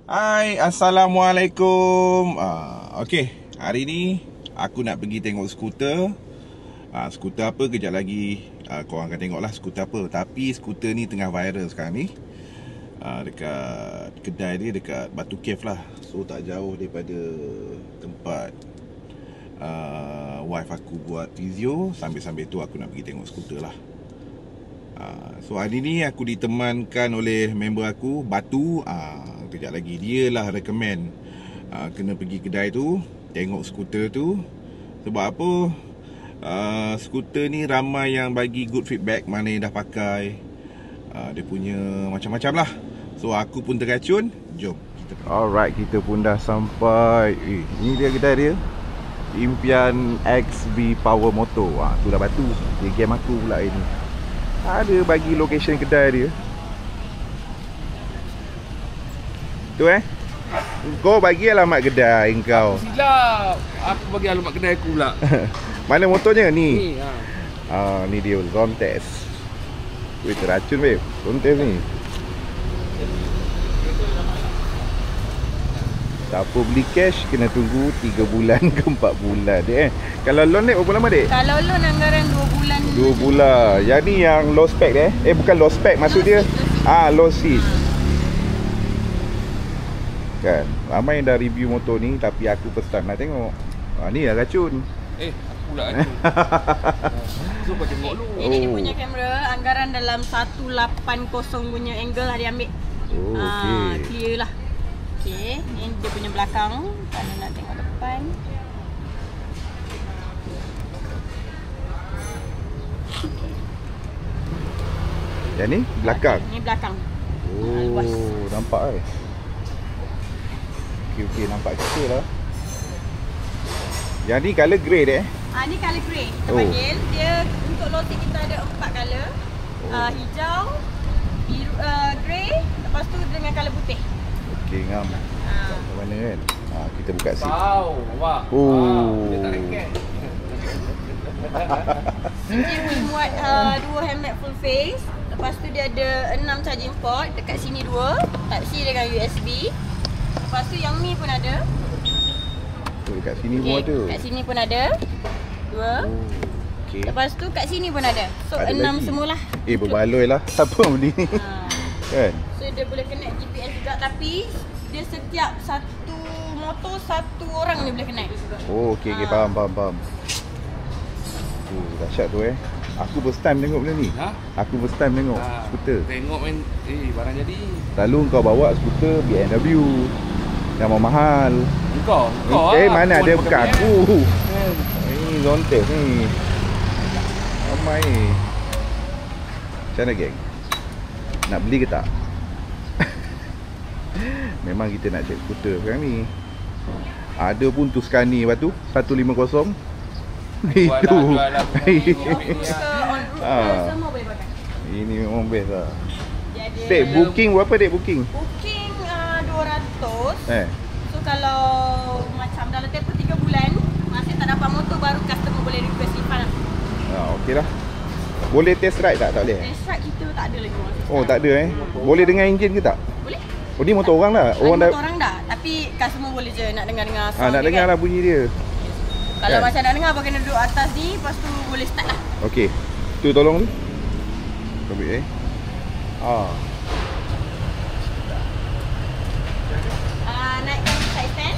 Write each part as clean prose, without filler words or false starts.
Hai, Assalamualaikum. Okey, hari ni aku nak pergi tengok skuter. Skuter apa kejap lagi korang akan tengok lah skuter apa. Tapi skuter ni tengah viral sekarang ni. Dekat kedai dia dekat Batu Cave lah. So tak jauh daripada tempat wife aku buat physio. Sambil-sambil tu aku nak pergi tengok skuter lah. So hari ni aku ditemankan oleh member aku, Batu. Kejap lagi dia lah recommend kena pergi kedai tu, tengok skuter tu. Sebab apa? Skuter ni ramai yang bagi good feedback, mana yang dah pakai. Dia punya macam-macam lah. So aku pun terracun. Jom kita pergi. Alright, kita pun dah sampai. Ni dia kedai dia, Impian XB Power Motor. Tu dah Batu. Dia game aku pula ini. Ada bagi location kedai dia. Tu kau bagi alamat kedai kau. Silap. Aku bagi alamat kedai aku pula. Mana motornya ni? Ni Ni dia zone test. Weh, teracun babe. Zone test ni. Siapa beli cash kena tunggu 3 bulan ke 4 bulan Kalau loan ni berapa lama dek? Kalau loan anggaran 2 bulan. 2 bulan. Yang ni yang low spec bukan low spec, maksud dia low seat. Kan, ramai yang dah review motor ni, tapi aku first time nak tengok. Ni dah racun. Aku pula racun. So kau tengok dulu. Ini dia punya kamera, anggaran dalam 180 punya angle lah dia ambil. Okay. Clear lah. Okay, ni dia punya belakang. Kalau nak tengok depan. Yang ni belakang. Ni belakang. Luas. Nampak Okey, nampak kecil lah. Yang ni colour grey dek. Ni colour grey. Kita panggil. Dia untuk low seat kita ada 4 colour. Hijau, biru, grey, lepas tu dengan colour putih. Okey, ngam. Macam mana kan? Kita buka seat. Wah. Dia tak reket. Dia muat 2 helmet full face. Lepas tu dia ada 6 charging port. Dekat sini 2, Type C dengan USB. Lepas tu yang ni pun ada. Dekat sini pun ada. Kat sini pun ada 2. Okay. Lepas tu kat sini pun ada. So ada 6 lagi. semualah. Berbaloi lah. Siapa beli ni? Kan? So dia boleh connect GPS juga, tapi dia setiap satu motor satu orang dia boleh connect. Okey, faham. Dahsyat tu Aku first time tengok benda ni. Aku first time tengok skuter. Tengok main barang jadi. Selalu kau bawa skuter BMW yang mahal. Kau mana ada bukan aku. Ini zone test ni. Ramai ni. Macam mana geng? Nak beli ke tak? Memang kita nak cek skuter sekarang ni. Ada pun Tuscany Batu 150. Itu. Semua boleh pakai. Ini memang best lah. Dek, booking berapa dek booking? Booking 200. So kalau macam dalam tempoh 3 bulan masih tak dapat motor, baru customer boleh request refund lah. Okey lah. Boleh test ride tak? Tak boleh? Test ride kita tak ada lagi. Tak ada Boleh dengar enjin ke tak? Boleh. Ni motor orang dah? Motor orang dah. Tapi customer boleh je nak dengar sound nak dengar kan? lah bunyi dia. Kalau macam nak dengar, kena duduk atas ni, lepas tu boleh start lah. Okey. Tu tolong tu. Ambil Naikkan side stand.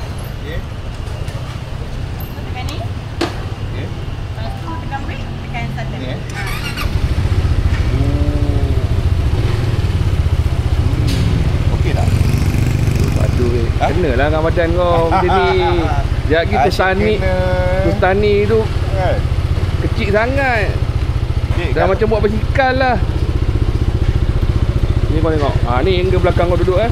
Tekan ni. Lepas tu tekan brake, tekan starter. Okey tak? Aduh, kena lah dengan badan kau macam ni. Sekejap lagi Tuscany tu kecil sangat. Dah macam buat basikal lah. Ni kau tengok. Ni angle belakang kau duduk Ni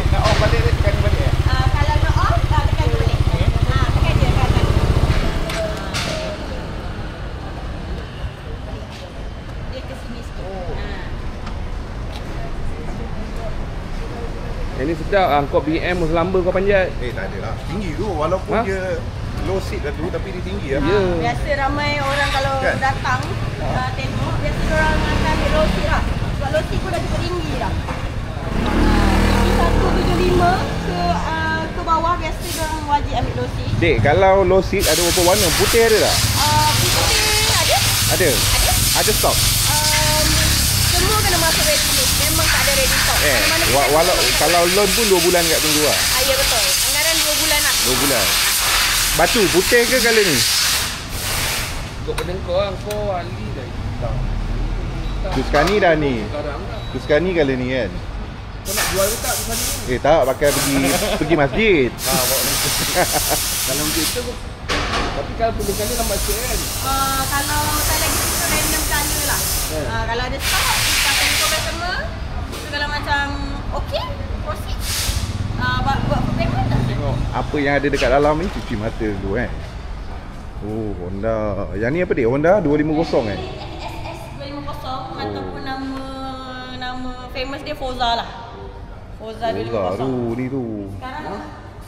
nak off balik dia tekan balik Kalau nak off, tekan je balik. Tekan je kat atas. Dia ke sini sikit. Yang ni sedap. Kau BM selamba kau panjat. Tak ada lah. Tinggi tu walaupun dia low seat dah tu, tapi dia tinggi lah. Biasa ramai orang kalau datang tengok, biasa orang akan ambil low seat lah. Sebab low seat pun dah cukup tinggi dah. Dek, kalau low seat ada berapa warna? Putih ada tak? Putih ada. Ada? Ada stok? Semua kena masuk ready list. Memang tak ada ready stock. Walau kalau loan pun 2 bulan kat tunggu lah. Ya betul. Anggaran 2 bulan lah. 2 bulan. Batu putih ke colour ni? Kau pada kau ahli dah hitam. Tu sekarang ni dah ni. Sekarang dah. Tu sekarang ni colour ni kan? Kau nak jual ke tak pasal ni? Tak, pakai pergi masjid. Kalau macam itu tapi kalau pilih kali lambat sikit kan? Kalau tak lagi tu random colour lah. Kalau ada stock, kita akan ikut customer. So kalau macam okey, proceed. Buat payment dah. Tengok apa yang ada dekat dalam ni, cuci mata dulu kan. Oh, Honda. Yang ni apa dia? Honda 250 kan? SS 250 ataupun nama famous dia Forza lah. Forza 250. Forza tu ni tu.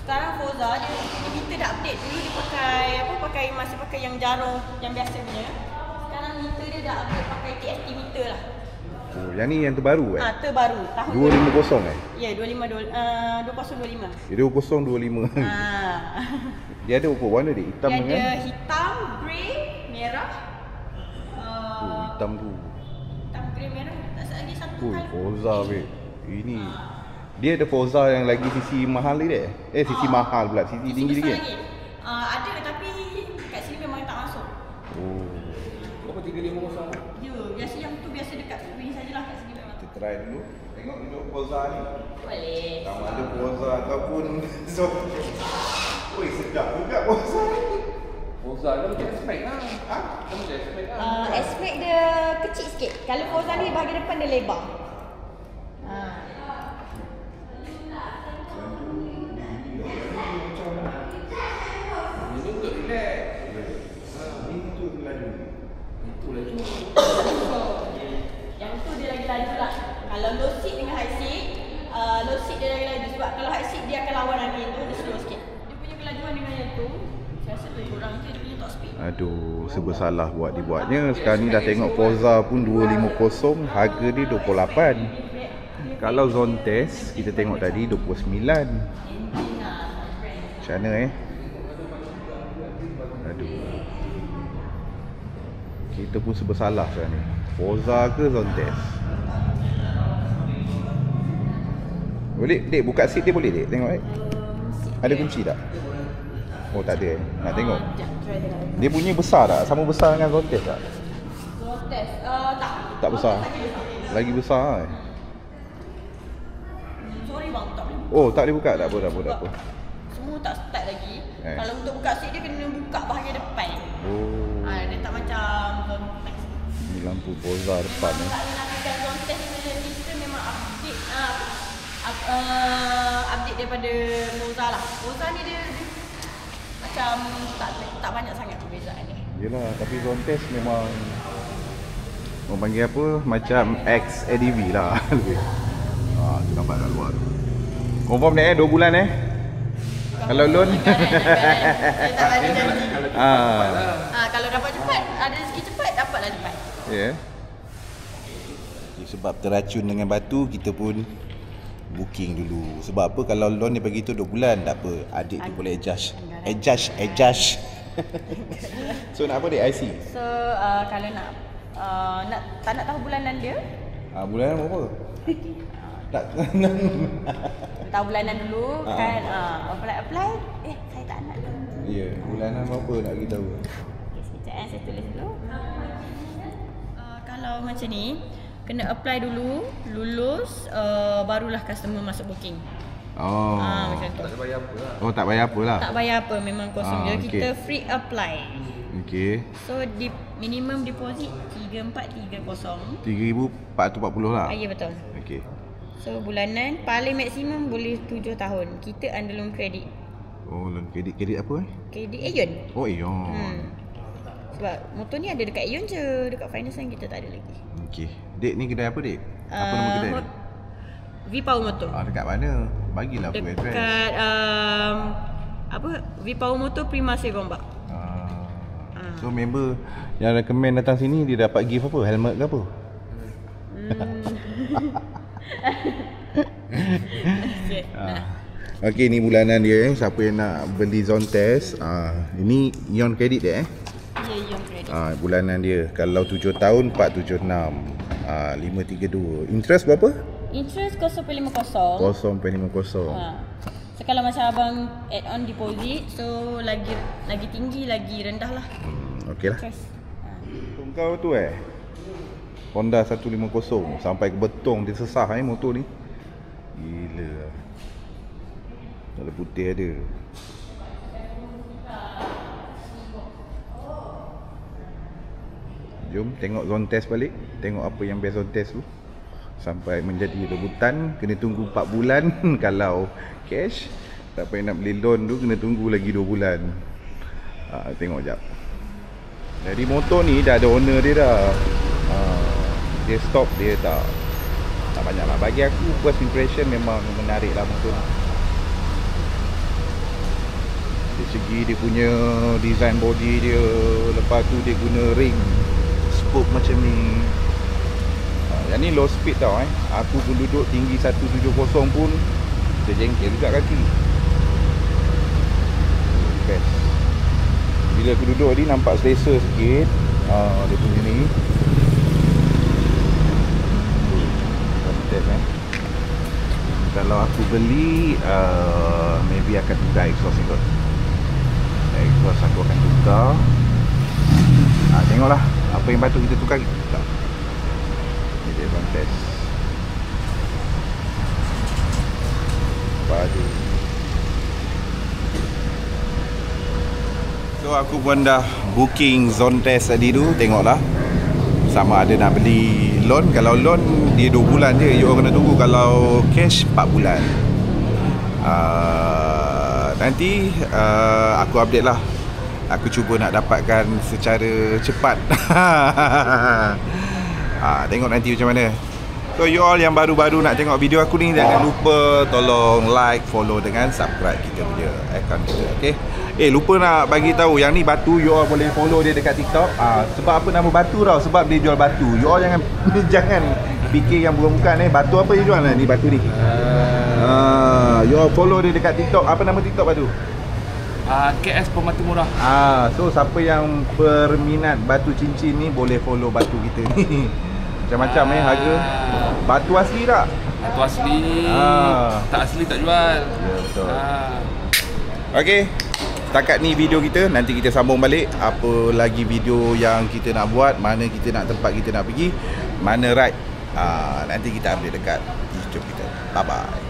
Sekarang Forza dia dah update. Dulu dia masih pakai yang jarum yang biasa punya. Sekarang meter dia dah update pakai TFT meter lah. Oh, yang ni yang terbaru kan? Terbaru tahun 250 kan? Ya, 2025. Dia 2025. Dia ada berapa warna dia? Hitam dia dengan? ada hitam, grey, merah. Hitam tu. Hitam, grey, merah. Tak lagi satu Ui, kali. Forza babe. Ini dia ada Forza yang lagi sisi mahal ni dek? Sisi mahal pula, sisi tinggi besar lagi. Ada tapi kat sini memang tak masuk. Oh. Berapa 350? Ya, biasa yang tu biasa dekat sini sajalah, kat sini memang. Kita try dulu. Tengok dulu Forza ni. Boleh. Sama ada Forza ataupun Ui, sedap juga Forza ni. Forza dia macam S-Max lah. Dia macam S-Max lah. S-Max dia kecil sikit. Kalau Forza ni bahagian depan dia lebar. Ini untuk relax. Ini tu laju. Itu laju. Yang tu dia lagi laju lah. Kalau low seat dengan high seat, low seat dia lagi laju. Sebab kalau high seat dia akan lawan angin tu, dia slow sikit. Dia punya kelajuan dengan yang tu, saya rasa lebih kurang tu dia punya top speed. Aduh, serba salah buat dibuatnya. Sekarang ni dah tengok Forza pun 250, harga dia 28. Kalau zone test, kita tengok tadi 29. Macam mana Aduh. Kita pun serba salah sekarang ni. Forza ke zone test? Boleh, Dek, buka seat dia boleh, Dek? Tengok ada kunci tak? Oh, tak ada Nak tengok. Dia punya besar tak? Sama besar dengan zone test tak? Zone test? Tak. Tak besar. Lagi besar Sorry bang, tak boleh. Oh, tak boleh buka? Tak apa. Semua tak start lagi. Kalau untuk buka seat dia kena buka bahagian depan. Oh. Dia tak macam zone test. Ni lampu Forza depan ni. Tak menafikan zone test punya sistem memang update update daripada Forza lah. Forza ni dia macam tak banyak sangat perbezaan dia. Yelah, tapi zone test memang orang panggil apa? Macam X-ADV lah. Tu nampak kat luar tu. Confirm ni 2 bulan Kalau loan Tak ada janji. Kalau dapat cepat, ada rezeki cepat, dapatlah cepat. Ya. Sebab teracun dengan batu, kita pun booking dulu. Sebab apa? Kalau loan dia bagi tu 2 bulan, tak apa. Adik tu boleh adjust. So nak apa, Dek? IC? So kalau nak tak nak tahu bulanan dia, Bulanan berapa? Tak. tahu bulanan dulu kan. Apply. Saya tak nak tu. Ya, bulanan berapa nak bagi tahu? Okay, sekejap saya tulis dulu. Kalau macam ni, kena apply dulu, lulus, barulah customer masuk booking. Macam tu. Tak ada bayar apa lah. Oh, tak bayar apa lah? Tak bayar apa, memang kosong je. Okay. Kita free apply. Okey. So minimum deposit 3430. 3,440 lah. Ya betul. Okey. So bulanan paling maksimum boleh 7 tahun. Kita under loan credit. Oh, loan kredit apa Kredit Aeon. Oh, Aeon. Sebab motor ni ada dekat Aeon je. Dekat finance kan kita tak ada lagi. Okey. Dek, ni kedai apa, Dek? Apa nama kedai ni? V-Power Motor. Dekat mana? Bagilah full address. Dekat V-Power Motor Prima Segombak. So member yang recommend datang sini, dia dapat gift apa? Helmet ke apa? Okey, ni bulanan dia siapa yang nak beli zone test, ini Ion Credit dia Ya, Ion Credit. Bulanan dia kalau 7 tahun 476. 532. Interest berapa? Interest 0.50. 0.50. So kalau macam abang add on deposit, so lagi tinggi, lagi rendah lah. Okey lah. Interest. Kau tu Honda 150 sampai ke Betong dia sesah motor ni. Gila. Ada putih ada. Jom tengok zone test balik. Tengok apa yang best zone test tu. Sampai menjadi rebutan, kena tunggu 4 bulan. Kalau cash, tak payah nak beli loan tu, kena tunggu lagi 2 bulan. Tengok jap. Jadi motor ni dah ada owner dia dah. Dia stop, dia tak banyak lah. Bagi aku first impression memang menarik lah motor ni. Dari segi dia punya design body dia, lepas tu dia guna ring spoke macam ni. Yang ni low speed tau Aku pun duduk tinggi 170 pun terjengkel juga kaki. Best. Bila aku duduk ni nampak selesa sikit. Dia punya ni kalau aku beli maybe akan tukar exhaust ni kot. Exhaust aku akan tukar. Tengoklah apa yang patut kita tukar, kita tukar. Ni dia test padu. So aku pun dah booking zone test tadi tu. Tengoklah sama ada nak beli loan. Kalau loan dia 2 bulan je, you kena tunggu. Kalau cash 4 bulan. Nanti aku update lah. Aku cuba nak dapatkan secara cepat. Tengok nanti macam mana. So you all yang baru-baru nak tengok video aku ni, jangan lupa tolong like, follow dengan subscribe kita punya account kita. Okay. Lupa nak bagi tahu yang ni Batu, you all boleh follow dia dekat TikTok. Sebab apa nama Batu tau? Sebab dia jual batu. You all jangan fikir yang bukan-bukan Batu apa dia jual ni batu ni. You all follow dia dekat TikTok. Apa nama TikTok Batu? KS Pematu Murah. So siapa yang berminat batu cincin ni boleh follow Batu kita ni. Macam-macam harga. Batu asli tak? Batu asli. Tak asli tak jual. Ya, betul. Okey. Setakat ni video kita. Nanti kita sambung balik. Apa lagi video yang kita nak buat, mana kita nak tempat kita nak pergi, mana ride. Nanti kita update dekat YouTube kita. Bye bye.